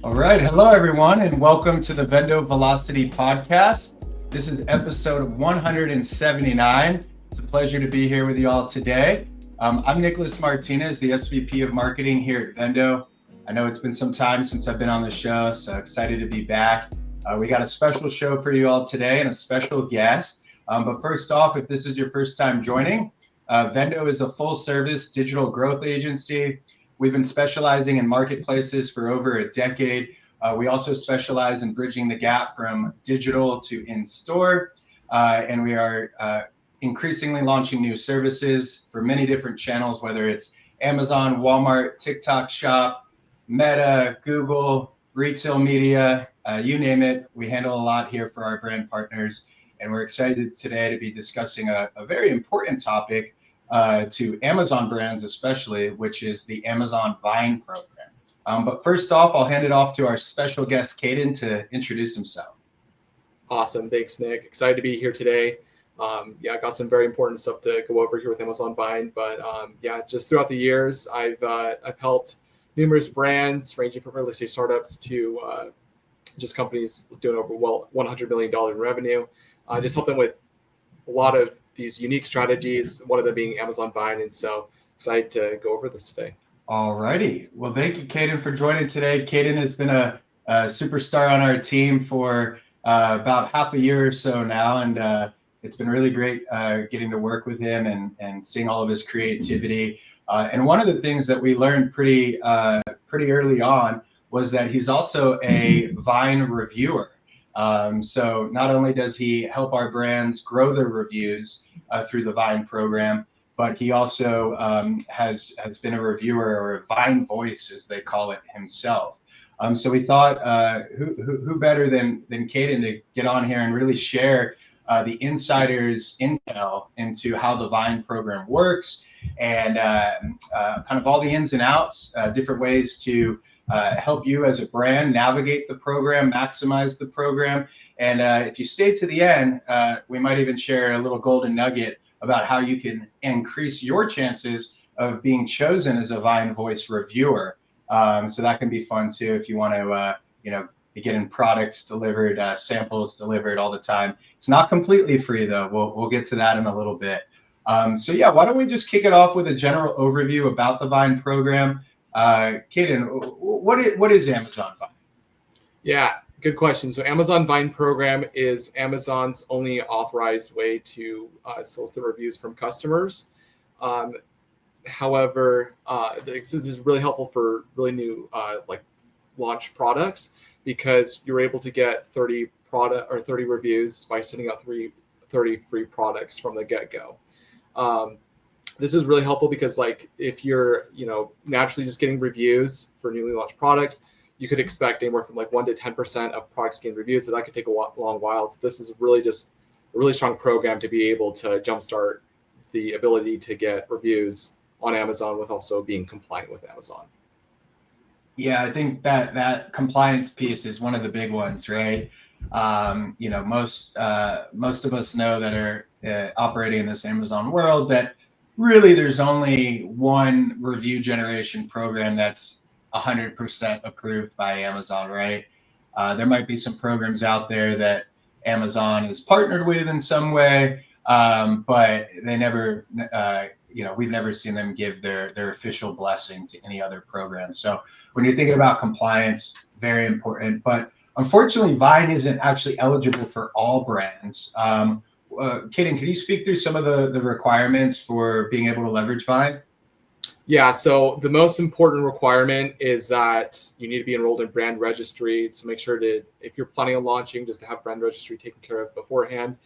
All right. Hello, everyone, and welcome to the VENDO Velocity podcast. This is episode 179. It's a pleasure to be here with you all today. I'm Nicolas Martinez, the SVP of Marketing here at VENDO. I know it's been some time since I've been on the show, so excited to be back. We got a special show for you all today and a special guest. But first off, if this is your first time joining, VENDO is a full-service digital growth agency. We've been specializing in marketplaces for over a decade. We also specialize in bridging the gap from digital to in-store, and we are increasingly launching new services for many different channels, whether it's Amazon, Walmart, TikTok Shop, Meta, Google, retail media, you name it. We handle a lot here for our brand partners, and we're excited today to be discussing a very important topic to Amazon brands especially, which is the Amazon Vine program. But first off, I'll hand it off to our special guest, Kaden, to introduce himself. Awesome. Thanks, Nick. Excited to be here today. I got some very important stuff to go over here with Amazon Vine. But just throughout the years, I've helped numerous brands ranging from early stage startups to just companies doing over $100 million in revenue. Just help them with a lot of these unique strategies, one of them being Amazon Vine. And so excited to go over this today. All righty. Well, thank you, Kaden, for joining today. Kaden has been a superstar on our team for about half a year or so now. And it's been really great getting to work with him and seeing all of his creativity. And one of the things that we learned pretty early on was that he's also a Vine reviewer. So not only does he help our brands grow their reviews through the Vine program, but he also has been a reviewer, or a Vine voice, as they call it, himself. So we thought, who better than Kaden to get on here and really share the insider's intel into how the Vine program works and kind of all the ins and outs, different ways to help you as a brand navigate the program, maximize the program. And if you stay to the end, we might even share a little golden nugget about how you can increase your chances of being chosen as a Vine voice reviewer. So that can be fun too if you want to, be getting products delivered, samples delivered all the time. It's not completely free though. We'll get to that in a little bit. Why don't we just kick it off with a general overview about the Vine program? Kaden, what is Amazon Vine? Yeah, good question. So Amazon Vine program is Amazon's only authorized way to solicit reviews from customers. However, this is really helpful for really new launch products, because you're able to get 30 reviews by sending out 30 free products from the get-go. This is really helpful because if you're, naturally just getting reviews for newly launched products, you could expect anywhere from 1 to 10% of products getting reviewed. So that could take a long while. So this is really just a really strong program to be able to jumpstart the ability to get reviews on Amazon with also being compliant with Amazon. Yeah, I think that compliance piece is one of the big ones, right? Most of us know that are operating in this Amazon world that really there's only one review generation program that's 100% approved by Amazon, right? There might be some programs out there that Amazon is partnered with in some way, but they never, we've never seen them give their official blessing to any other program. So when you're thinking about compliance, very important. But unfortunately, Vine isn't actually eligible for all brands. Kaden, can you speak through some of the requirements for being able to leverage Vine? Yeah, so the most important requirement is that you need to be enrolled in brand registry. So make sure to, if you're planning on launching, just to have brand registry taken care of beforehand,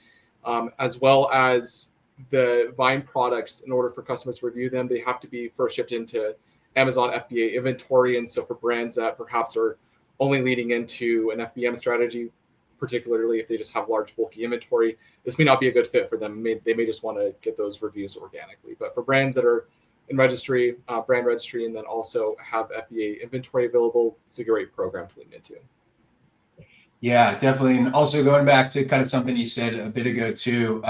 as well as the Vine products. In order for customers to review them, they have to be first shipped into Amazon FBA inventory. And so for brands that perhaps are only leading into an FBM strategy, particularly if they just have large bulky inventory, this may not be a good fit for them. They may just want to get those reviews organically. But for brands that are in registry, brand registry, and then also have FBA inventory available, it's a great program to lean into. Yeah, definitely. And also going back to kind of something you said a bit ago too,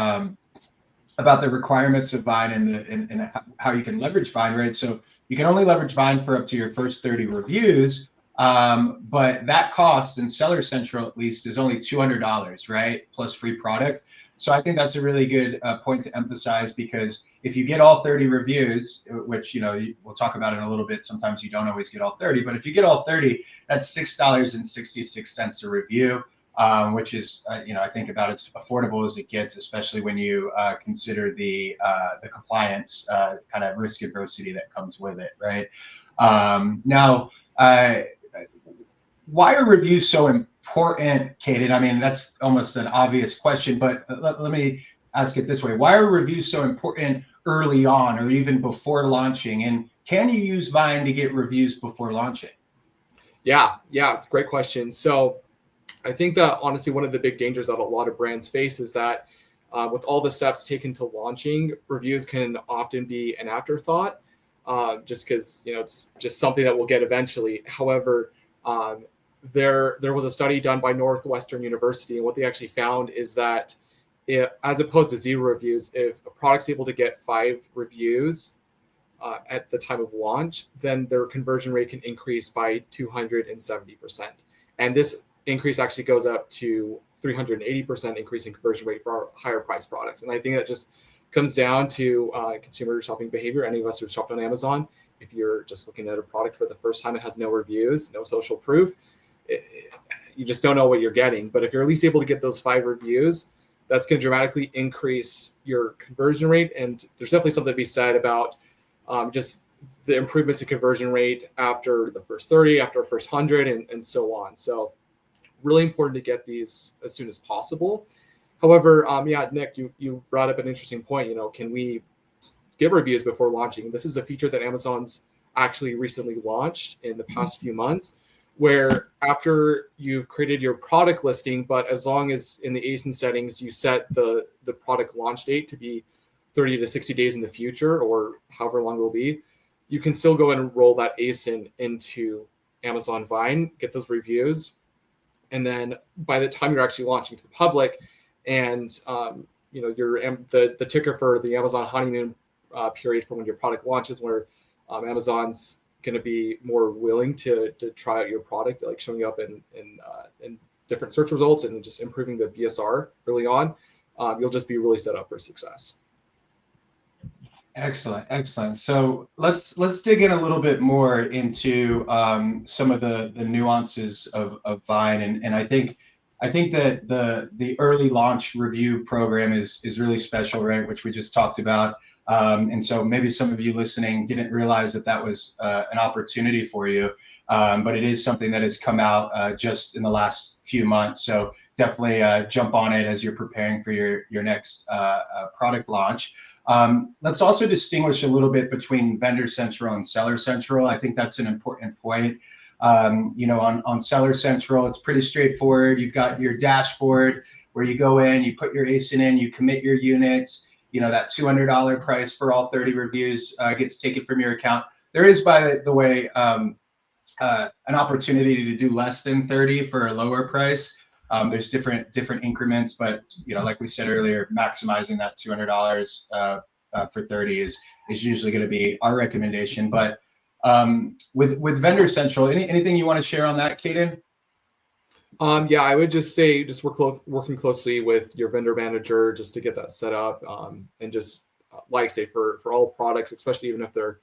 about the requirements of Vine and how you can leverage Vine, right? So you can only leverage Vine for up to your first 30 reviews. But that cost in Seller Central, at least, is only $200, right? Plus free product. So I think that's a really good point to emphasize, because if you get all 30 reviews, which, we'll talk about in a little bit, sometimes you don't always get all 30, but if you get all 30, that's $6.66 a review, which is, I think about as affordable as it gets, especially when you consider the compliance kind of risk adversity that comes with it, right? Now, why are reviews so important, Kaden? I mean, that's almost an obvious question, but let me ask it this way. Why are reviews so important early on or even before launching? And can you use Vine to get reviews before launching? Yeah, it's a great question. So I think that honestly, one of the big dangers that a lot of brands face is that with all the steps taken to launching, reviews can often be an afterthought, just because, it's just something that we'll get eventually. However, there was a study done by Northwestern University, and what they actually found is that as opposed to 0 reviews, if a product's able to get 5 reviews at the time of launch, then their conversion rate can increase by 270%. And this increase actually goes up to 380% increase in conversion rate for our higher price products. And I think that just comes down to consumer shopping behavior. Any of us who've shopped on Amazon, if you're just looking at a product for the first time, it has no reviews, no social proof, you just don't know what you're getting. But if you're at least able to get those 5 reviews, that's going to dramatically increase your conversion rate. And there's definitely something to be said about just the improvements in conversion rate after the first 30, after the first 100, and so on. So really important to get these as soon as possible. However, Nick, you brought up an interesting point. Can we get reviews before launching? This is a feature that Amazon's actually recently launched in the past few months, where after you've created your product listing, but as long as in the ASIN settings, you set the product launch date to be 30 to 60 days in the future, or however long it will be, you can still go and roll that ASIN into Amazon Vine, get those reviews. And then by the time you're actually launching to the public, and the ticker for the Amazon honeymoon period for when your product launches, where Amazon's going to be more willing to try out your product, like showing up in different search results and just improving the BSR early on, you'll just be really set up for success. Excellent. So let's dig in a little bit more into some of the nuances of Vine, and I think that the early launch review program is really special, right? Which we just talked about, and so maybe some of you listening didn't realize that was an opportunity for you, but it is something that has come out just in the last few months. So definitely jump on it as you're preparing for your next product launch. Let's also distinguish a little bit between Vendor Central and Seller Central. I think that's an important point. On Seller Central, it's pretty straightforward. You've got your dashboard where you go in, you put your ASIN in, you commit your units. That $200 price for all 30 reviews gets taken from your account. There is, by the way, an opportunity to do less than 30 for a lower price. There's different increments, but like we said earlier, maximizing that $200 for 30 is usually going to be our recommendation. But with Vendor Central, anything you want to share on that, Kaden? I would just say working closely with your vendor manager just to get that set up, and just like I say, for all products, especially even if they're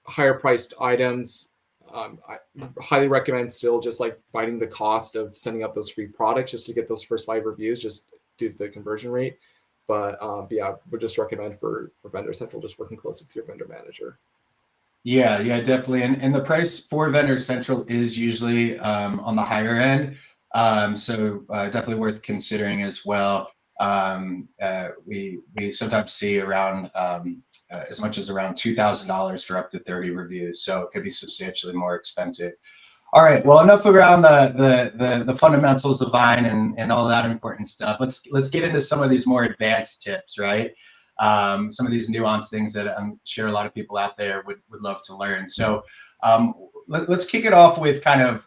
higher priced items. I highly recommend still just like biting the cost of sending out those free products just to get those first 5 reviews, just due to the conversion rate. But would just recommend for Vendor Central, just working closely with your vendor manager. Yeah, definitely. And the price for Vendor Central is usually on the higher end. So definitely worth considering as well. We sometimes see around as much as around $2,000 for up to 30 reviews. So it could be substantially more expensive. All right, well, enough around the fundamentals of Vine and all that important stuff. Let's get into some of these more advanced tips, right? Some of these nuanced things that I'm sure a lot of people out there would love to learn. So let's kick it off with kind of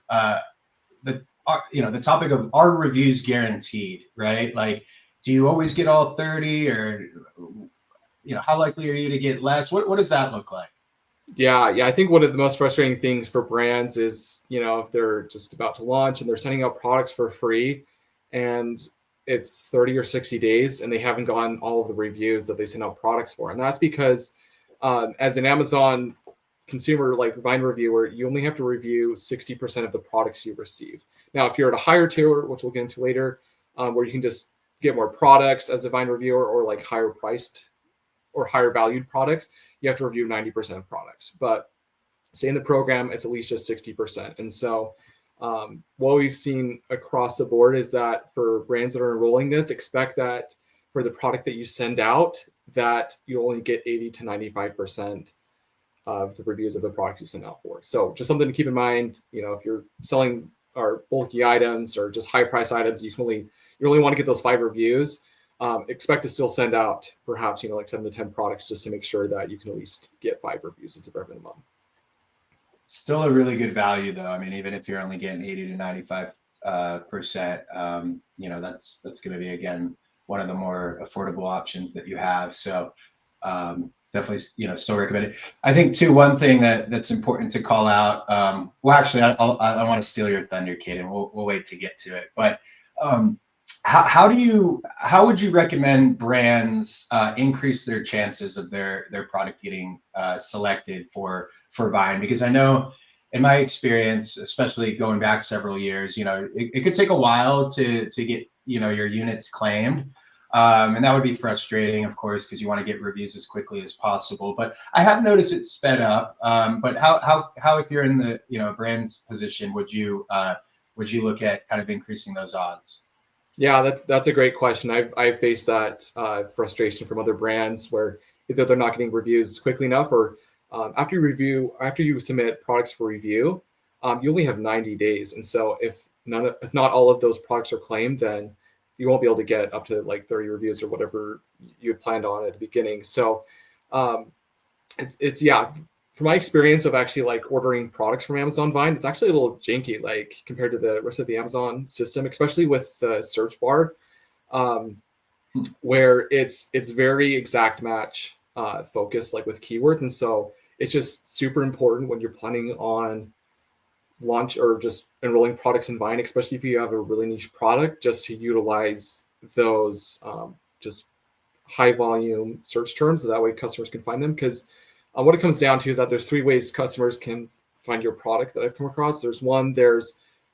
the topic of, are reviews guaranteed, right? Like, do you always get all 30, or how likely are you to get less? What does that look like? Yeah. I think one of the most frustrating things for brands is, if they're just about to launch and they're sending out products for free and it's 30 or 60 days and they haven't gotten all of the reviews that they send out products for. And that's because as an Amazon consumer, like Vine reviewer, you only have to review 60% of the products you receive. Now, if you're at a higher tier, which we'll get into later, where you can just get more products as a Vine reviewer or like higher priced or higher valued products, you have to review 90% of products. But say in the program, it's at least just 60%. And so what we've seen across the board is that for brands that are enrolling this, expect that for the product that you send out, that you only get 80 to 95% of the reviews of the products you send out for. So just something to keep in mind, if you're selling our bulky items or just high price items, you only want to get those 5 reviews. Expect to still send out perhaps, like 7 to 10 products just to make sure that you can at least get 5 reviews as a bare minimum. Still a really good value though. I mean, even if you're only getting 80 to 95%, that's going to be, again, one of the more affordable options that you have. So definitely, still recommend it. I think too, one thing that's important to call out. Well, actually, I want to steal your thunder, Kaden. We'll wait to get to it. But how would you recommend brands increase their chances of their product getting selected for Vine? Because I know in my experience, especially going back several years, it could take a while to get your units claimed. And that would be frustrating, of course, because you want to get reviews as quickly as possible. But I have noticed it sped up. But how if you're in the brand's position, would you look at kind of increasing those odds? Yeah, that's a great question. I've faced that frustration from other brands where either they're not getting reviews quickly enough, or after you submit products for review, you only have 90 days. And so if not all of those products are claimed, then you won't be able to get up to like 30 reviews or whatever you had planned on at the beginning. So it's from my experience of actually like ordering products from Amazon Vine, it's actually a little janky, like compared to the rest of the Amazon system, especially with the search bar, where it's very exact match focused, like with keywords. And so it's just super important when you're planning on launch or just enrolling products in Vine, especially if you have a really niche product, just to utilize those just high volume search terms. So that way customers can find them. Because what it comes down to is that there's 3 ways customers can find your product that I've come across. There's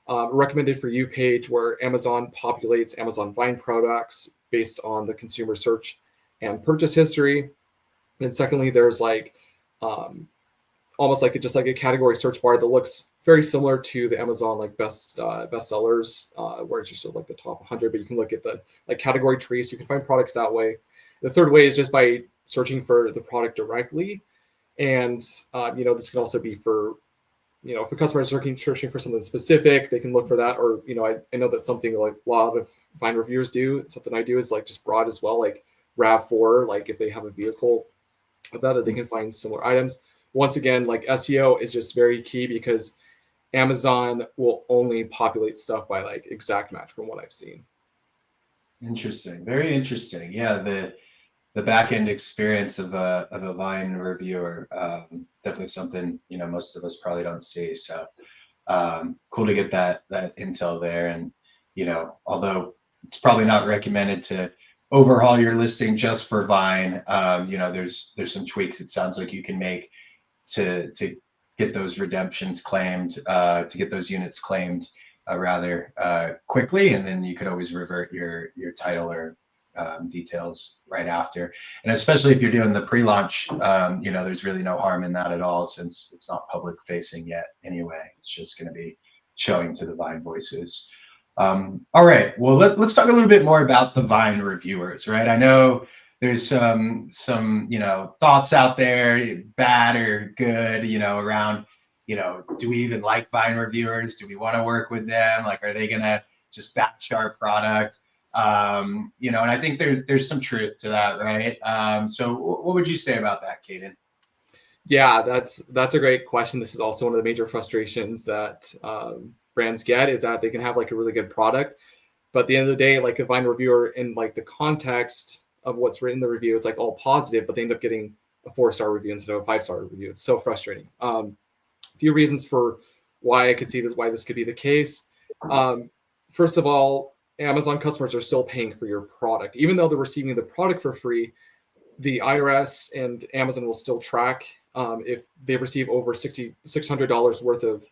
a recommended for you page where Amazon populates Amazon Vine products based on the consumer search and purchase history. Then secondly, there's like almost like just like a category search bar that looks very similar to the Amazon like bestsellers, where it's just like the top 100, but you can look at the like category tree, so you can find products that way. The third way is just by searching for the product directly. And, this can also be for, if a customer is searching for something specific, they can look for that. Or, I know that's something like a lot of Vine reviewers do. Something I do is like just broad as well, like RAV4, like if they have a vehicle of that they can find similar items. Once again, like SEO is just very key because Amazon will only populate stuff by like exact match from what I've seen. Interesting. Very interesting. Yeah. The back end experience of a Vine reviewer, definitely something most of us probably don't see. So cool to get that intel there. And although it's probably not recommended to overhaul your listing just for Vine, there's some tweaks it sounds like you can make to get those redemptions claimed, to get those units claimed rather quickly, and then you could always revert your title or details right after. And especially if you're doing the pre-launch, there's really no harm in that at all, since it's not public facing yet anyway. It's just going to be showing to the Vine voices. All right, well, let's talk a little bit more about the Vine reviewers, right? I know there's some thoughts out there, bad or good, around, do we even like Vine reviewers? Do we want to work with them? Like, are they gonna just batch our product? And I think there's some truth to that, right? So what would you say about that, Kaden? Yeah, that's a great question. This is also one of the major frustrations that brands get, is that they can have like a really good product, but at the end of the day, like a Vine reviewer, in like the context of what's written in the review, it's like all positive, but they end up getting a 4-star review instead of a 5-star review. It's so frustrating. A few reasons for why I could see why this could be the case. First of all, Amazon customers are still paying for your product. Even though they're receiving the product for free, the IRS and Amazon will still track if they receive over $600 worth of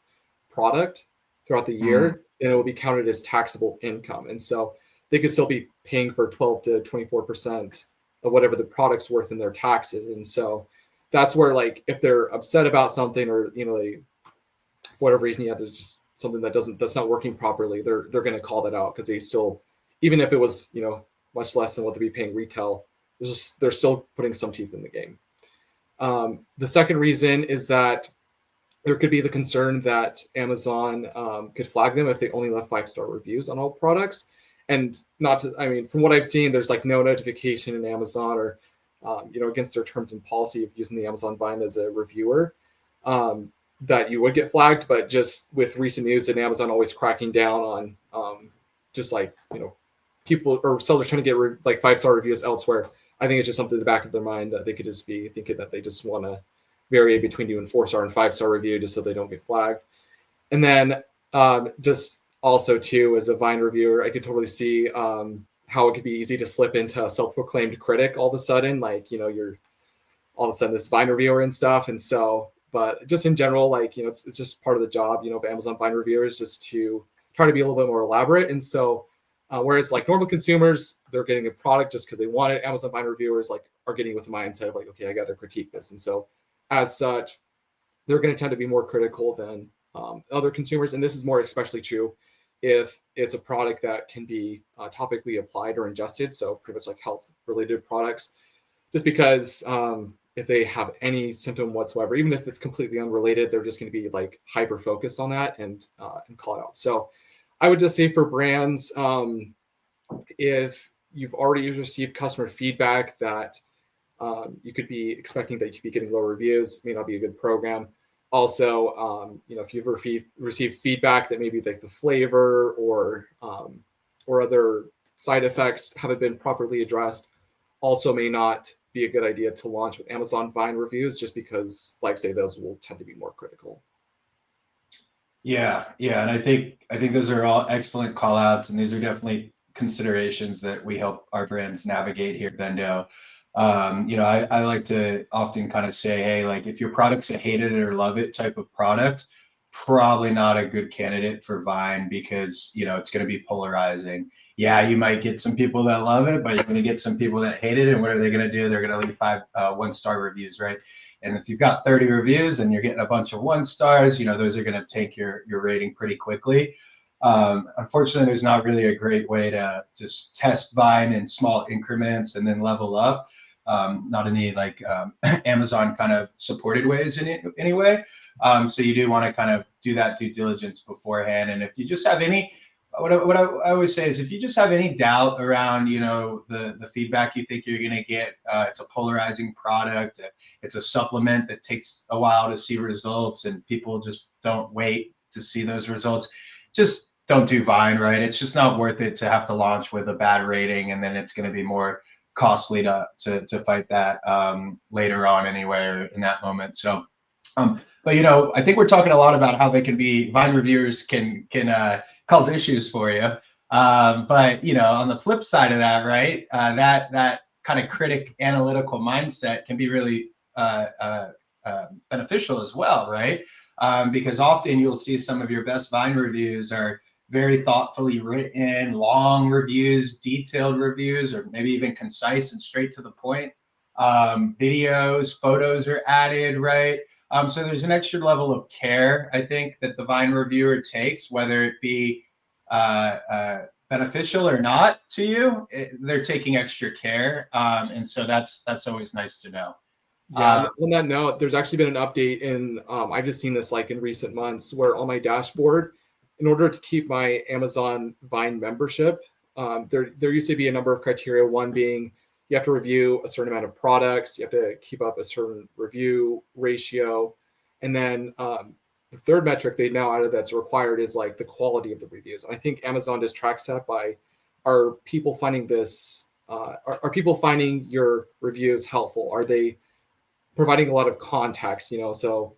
product throughout the year, then it will be counted as taxable income. And so they could still be paying for 12 to 24% of whatever the product's worth in their taxes. And so that's where, like, if they're upset about something, or, you know, they, for whatever reason, there's just something that's not working properly, they're going to call that out, because they still, even if it was, you know, much less than what they'd be paying retail, they're still putting some teeth in the game. The second reason is that there could be the concern that Amazon could flag them if they only left 5-star reviews on all products. And from what I've seen, there's like no notification in Amazon or, against their terms and policy of using the Amazon Vine as a reviewer, that you would get flagged. But just with recent news and Amazon always cracking down on people or sellers trying to get like 5-star reviews elsewhere, I think it's just something in the back of their mind that they could just be thinking that they just want to vary between doing 4-star and 5-star review just so they don't get flagged. And then just also too, as a Vine reviewer, I could totally see how it could be easy to slip into a self-proclaimed critic all of a sudden, like, you're all of a sudden this Vine reviewer and stuff. And so, but just in general, like, it's just part of the job, of Amazon Vine reviewers, just to try to be a little bit more elaborate. And so, whereas like normal consumers, they're getting a product just because they want it, Amazon Vine reviewers are getting with the mindset of like, okay, I got to critique this. And so as such, they're going to tend to be more critical than other consumers. And this is more especially true if it's a product that can be topically applied or ingested. So pretty much like health related products, just because if they have any symptom whatsoever, even if it's completely unrelated, they're just going to be like hyper focused on that and call it out. So I would just say for brands, if you've already received customer feedback that you could be expecting that you could be getting low reviews, may not be a good program. Also, if you've received feedback that maybe like the flavor or other side effects haven't been properly addressed, also may not be a good idea to launch with Amazon Vine reviews, just because, like say, those will tend to be more critical. Yeah, and I think those are all excellent call outs, and these are definitely considerations that we help our brands navigate here at VENDO. I like to often kind of say, hey, like if your product's a hate it or love it type of product, probably not a good candidate for Vine, because it's going to be polarizing. Yeah, you might get some people that love it, but you're going to get some people that hate it. And what are they going to do? They're going to leave 5 1-star reviews, right? And if you've got 30 reviews and you're getting a bunch of 1 stars, those are going to take your rating pretty quickly. Unfortunately, there's not really a great way to just test Vine in small increments and then level up. Not any like Amazon kind of supported ways in it anyway. So you do want to kind of do that due diligence beforehand. And if you just have any, what I always say is, if you just have any doubt around, the feedback you think you're going to get, it's a polarizing product, it's a supplement that takes a while to see results, and people just don't wait to see those results, just don't do Vine, right? It's just not worth it to have to launch with a bad rating, and then it's going to be more costly to fight that later on anyway, or in that moment. So, but I think we're talking a lot about how Vine reviewers can cause issues for you. But on the flip side of that, right, that kind of critic analytical mindset can be really beneficial as well, right? Because often you'll see some of your best Vine reviews are very thoughtfully written, long reviews, detailed reviews, or maybe even concise and straight to the point. Videos, photos are added, right? So there's an extra level of care, I think, that the Vine reviewer takes, whether it be beneficial or not to you. They're taking extra care, and so that's always nice to know. Yeah, on that note, there's actually been an update in, I've just seen this like in recent months, where on my dashboard, in order to keep my Amazon Vine membership, there used to be a number of criteria. One being you have to review a certain amount of products, you have to keep up a certain review ratio, and then the third metric they now added that's required is like the quality of the reviews. I think Amazon just tracks that by, are people finding this, are people finding your reviews helpful? Are they providing a lot of context, so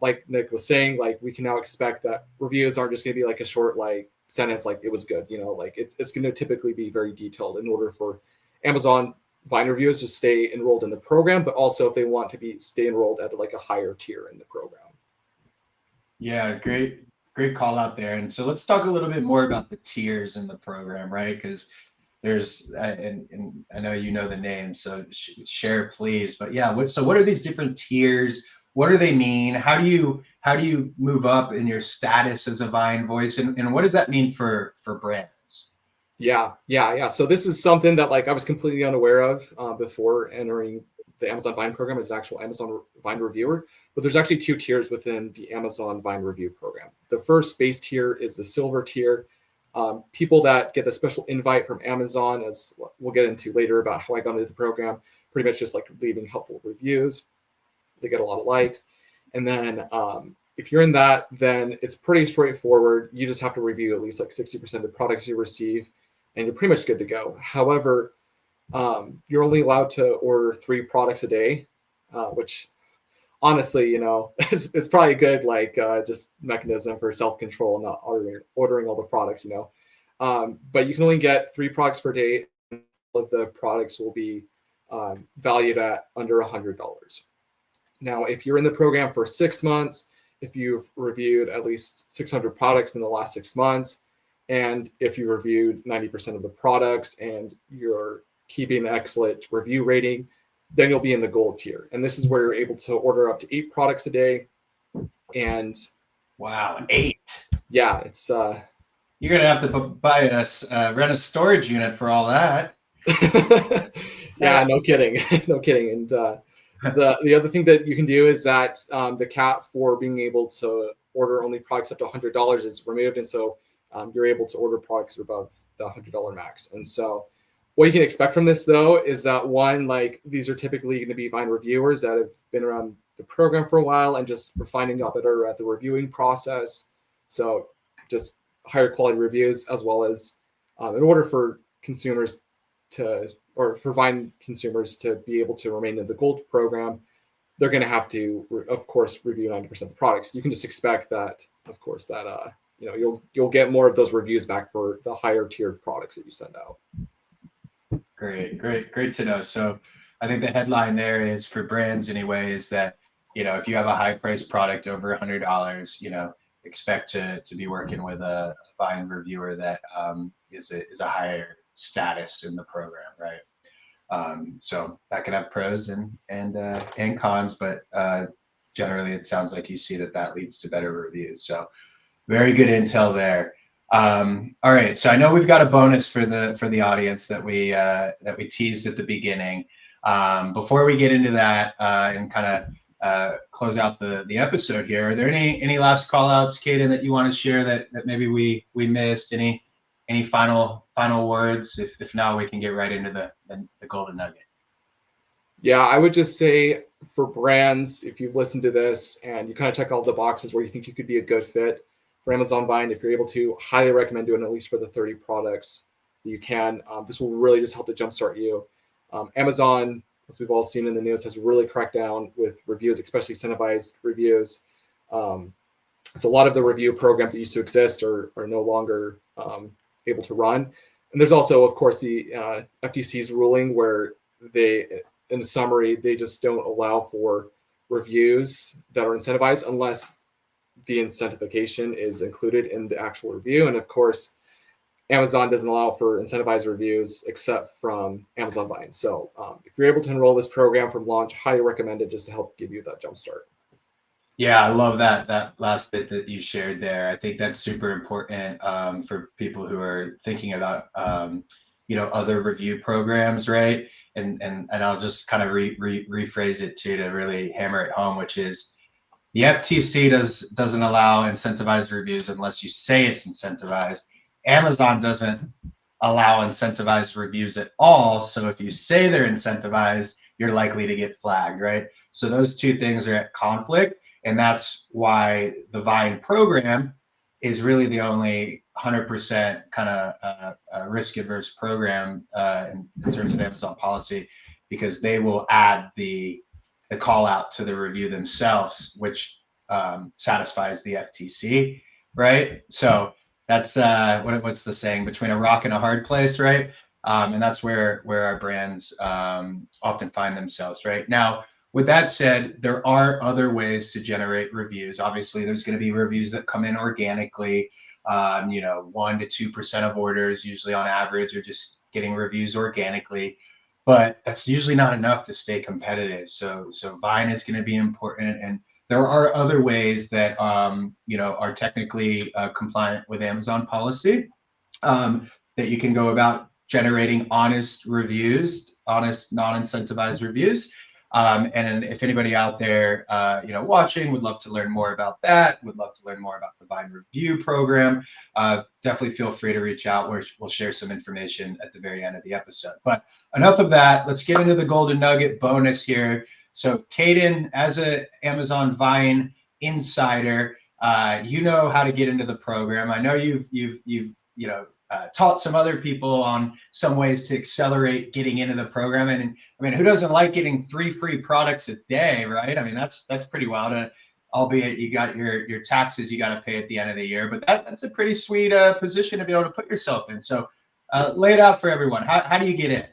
like Nick was saying, like we can now expect that reviews aren't just going to be like a short like sentence like it was good, like it's going to typically be very detailed in order for Amazon Vine reviewers to stay enrolled in the program, but also if they want to stay enrolled at like a higher tier in the program. Yeah, great call out there. And so let's talk a little bit more about the tiers in the program, right? Because there's and I know you know the names, so share please. But yeah, so what are these different tiers? What do they mean? How do you move up in your status as a Vine voice, and what does that mean for brands? Yeah. So this is something that like I was completely unaware of before entering the Amazon Vine program as an actual Amazon Vine reviewer. But there's actually 2 tiers within the Amazon Vine review program. The first base tier is the silver tier. People that get the special invite from Amazon, as we'll get into later about how I got into the program, pretty much just like leaving helpful reviews. They get a lot of likes. And then if you're in that, then it's pretty straightforward. You just have to review at least like 60% of the products you receive, and you're pretty much good to go. However, you're only allowed to order 3 products a day, which honestly, it's probably a good like just mechanism for self-control, not ordering all the products, but you can only get 3 products per day. All of the products will be valued at under $100. Now, if you're in the program for 6 months, if you've reviewed at least 600 products in the last 6 months, and if you reviewed 90% of the products and you're keeping an excellent review rating, then you'll be in the gold tier. And this is where you're able to order up to 8 products a day. And wow, 8. Yeah, it's you're gonna have to buy rent a storage unit for all that. Yeah, no kidding. No kidding. And the other thing that you can do is that the cap for being able to order only products up to $100 is removed. And so you're able to order products above the $100 max. And so what you can expect from this, though, is that one, like these are typically going to be Vine reviewers that have been around the program for a while and just refining up better at the reviewing process. So just higher quality reviews, as well as in order for consumers or for Vine consumers to be able to remain in the gold program, they're going to have to, of course, review 90% of the products. You can just expect that, of course, that you'll get more of those reviews back for the higher tiered products that you send out. Great to know. So I think the headline there is for brands anyway, is that, if you have a high priced product over $100, expect to be working with a Vine reviewer that is a higher status in the program, right? So that can have pros and cons, but generally it sounds like you see that leads to better reviews. So very good intel there. All right, so I know we've got a bonus for the audience that we teased at the beginning. Before we get into that and kind of close out the episode here, are there any last call outs, Kaden, that you want to share that maybe we missed? Any final words? If not, we can get right into the golden nugget. Yeah, I would just say for brands, if you've listened to this and you kind of check all the boxes where you think you could be a good fit for Amazon Vine, if you're able to, highly recommend doing at least for the 30 products that you can. This will really just help to jumpstart you. Amazon, as we've all seen in the news, has really cracked down with reviews, especially incentivized reviews. So a lot of the review programs that used to exist are no longer able to run. And there's also, of course, the FTC's ruling where they, in summary, they just don't allow for reviews that are incentivized unless the incentivization is included in the actual review. And of course, Amazon doesn't allow for incentivized reviews except from Amazon Vine. So if you're able to enroll this program from launch, highly recommend it just to help give you that jump start. Yeah, I love that last bit that you shared there. I think that's super important for people who are thinking about other review programs, right? And I'll just kind of rephrase it too to really hammer it home, which is the FTC doesn't allow incentivized reviews unless you say it's incentivized. Amazon doesn't allow incentivized reviews at all. So if you say they're incentivized, you're likely to get flagged, right? So those two things are at conflict. And that's why the Vine program is really the only 100% kind of risk adverse program in terms of Amazon policy, because they will add the the call out to the review themselves, which satisfies the FTC, right? So that's what's the saying, between a rock and a hard place, right? And that's where our brands often find themselves, right? Now, with that said, there are other ways to generate reviews. Obviously, there's going to be reviews that come in organically. 1 to 2% of orders, usually on average, are just getting reviews organically, but that's usually not enough to stay competitive. So Vine is going to be important, and there are other ways that are technically compliant with Amazon policy, that you can go about generating honest reviews, honest, non-incentivized reviews. And if anybody out there, watching would love to learn more about that, would love to learn more about the Vine Review program, definitely feel free to reach out. We'll share some information at the very end of the episode. But enough of that. Let's get into the golden nugget bonus here. So Kaden, as a Amazon Vine insider, you know how to get into the program. I know you've taught some other people on some ways to accelerate getting into the program. And I mean, who doesn't like getting 3 free products a day, right? I mean, that's pretty wild. Albeit you got your taxes you got to pay at the end of the year, but that's a pretty sweet position to be able to put yourself in. So lay it out for everyone. How do you get in?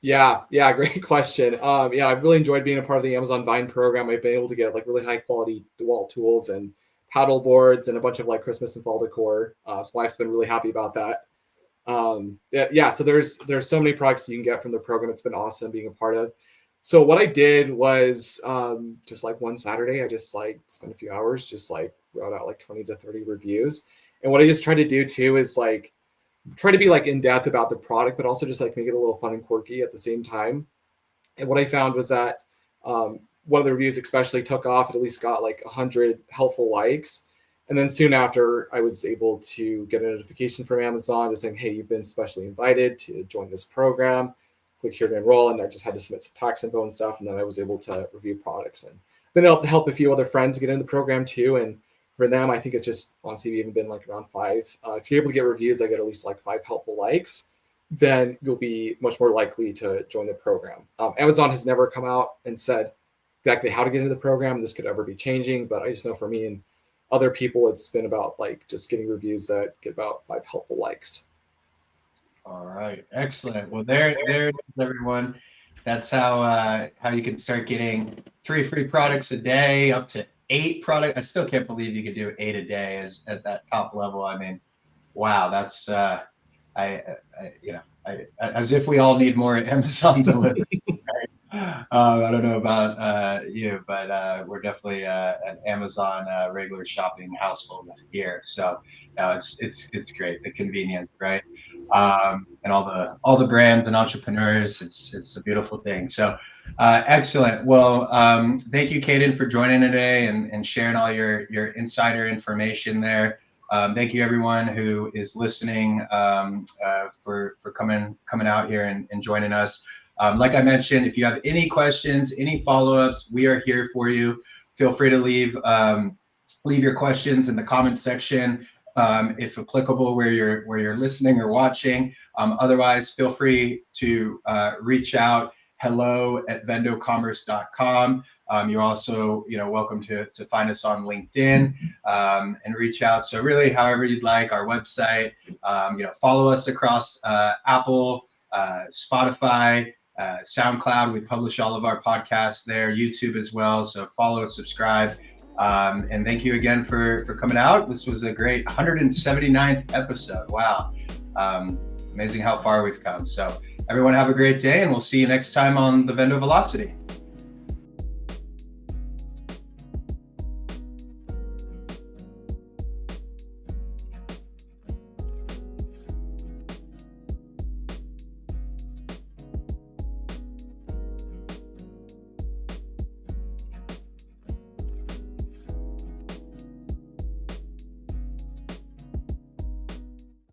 Yeah, great question. I've really enjoyed being a part of the Amazon Vine program. I've been able to get like really high quality DeWalt tools and paddle boards and a bunch of like Christmas and fall decor. So wife's been really happy about that. So there's so many products you can get from the program. It's been awesome being a part of. So what I did was just like one Saturday, I just like spent a few hours, just like wrote out like 20 to 30 reviews. And what I just tried to do too is like try to be like in depth about the product, but also just like make it a little fun and quirky at the same time. And what I found was that one of the reviews especially took off. It at least got like 100 helpful likes. And then soon after, I was able to get a notification from Amazon just saying, hey, you've been specially invited to join this program. Click here to enroll. And I just had to submit some tax info and stuff. And then I was able to review products and been able to help a few other friends get into the program too. And for them, I think it's just honestly even been like around 5. If you're able to get reviews, I get at least like 5 helpful likes, then you'll be much more likely to join the program. Amazon has never come out and said exactly how to get into the program. This could ever be changing, but I just know for me and other people, it's been about like just getting reviews that get about 5 helpful likes. All right, excellent. Well, there it is, everyone. That's how you can start getting 3 free products a day, up to 8 products. I still can't believe you could do 8 a day at that top level. I mean, wow, that's as if we all need more Amazon delivery. Right? I don't know about you, but we're definitely an Amazon regular shopping household here. So it's great, the convenience, right? And all the brands and entrepreneurs. It's a beautiful thing. So excellent. Well, thank you, Kaden, for joining today and sharing all your insider information there. Thank you, everyone who is listening, for coming out here and joining us. Like I mentioned, if you have any questions, any follow-ups, we are here for you. Feel free to leave your questions in the comment section, if applicable, where you're listening or watching. Otherwise, feel free to reach out, hello@vendocommerce.com. You're also welcome to find us on LinkedIn and reach out. So really, however you'd like. Our website, follow us across Apple, Spotify, SoundCloud. We publish all of our podcasts there, YouTube as well. So follow, subscribe. And thank you again for coming out. This was a great 179th episode. Wow. Amazing how far we've come. So everyone have a great day, and we'll see you next time on the Vendo Velocity.